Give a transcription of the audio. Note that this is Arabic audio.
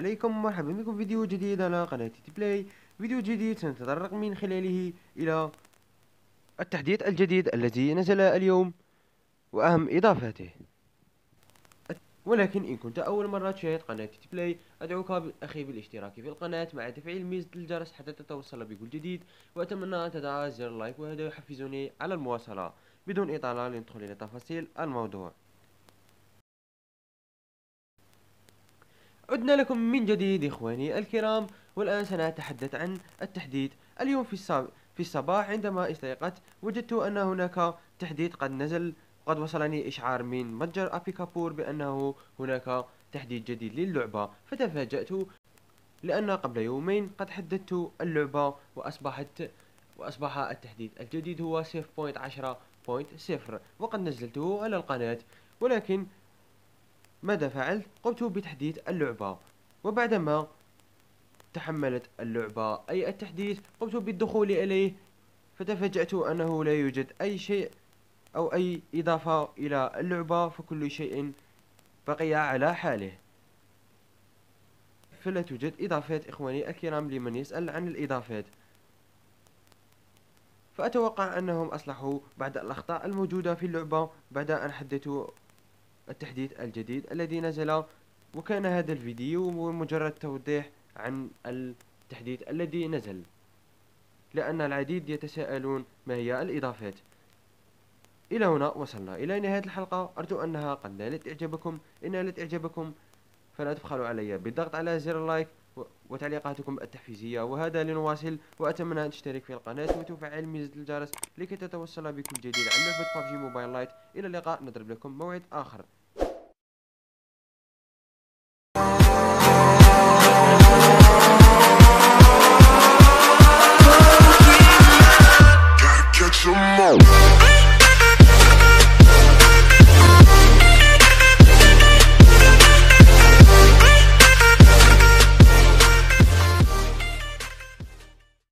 عليكم، مرحبا بكم في فيديو جديد على قناة تي بلاي. فيديو جديد سنتطرق من خلاله إلى التحديث الجديد الذي نزل اليوم وأهم إضافاته. ولكن إن كنت أول مرة تشاهد قناة تي بلاي، أدعوك أخي بالاشتراك في القناة مع تفعيل ميزة الجرس حتى تتوصل بكل جديد، وأتمنى أن تضع زر لايك وهذا يحفزني على المواصلة. بدون إطالة لندخل إلى تفاصيل الموضوع. عدنا لكم من جديد إخواني الكرام، والآن سنتحدث عن التحديث. اليوم في الصباح عندما استيقظت وجدت أن هناك تحديث قد نزل، وقد وصلني إشعار من متجر أبيكابور بأنه هناك تحديث جديد للعبة، فتفاجأت لأن قبل يومين قد حدثت اللعبة وأصبح التحديث الجديد هو 0.10.0 وقد نزلته على القناة. ولكن ماذا فعلت؟ قمت بتحديث اللعبة، وبعدما تحملت اللعبة أي التحديث قمت بالدخول إليه، فتفاجأت أنه لا يوجد أي شيء أو أي إضافة إلى اللعبة، فكل شيء بقي على حاله، فلا توجد إضافات إخواني الكرام لمن يسأل عن الإضافات. فأتوقع أنهم أصلحوا بعض الأخطاء الموجودة في اللعبة بعد أن حدثوا التحديث الجديد الذي نزل. وكان هذا الفيديو مجرد توضيح عن التحديث الذي نزل، لأن العديد يتساءلون ما هي الإضافات. إلى هنا وصلنا إلى نهاية الحلقة، أرجو أنها قد نالت إعجابكم. إن نالت إعجابكم فلا تبخلوا علي بالضغط على زر اللايك وتعليقاتكم التحفيزية، وهذا لنواصل. وأتمنى أن تشترك في القناة وتفعل ميزة الجرس لكي تتوصل بكل جديد عن لعبة ببجي موبايل لايت. إلى اللقاء، نضرب لكم موعد آخر.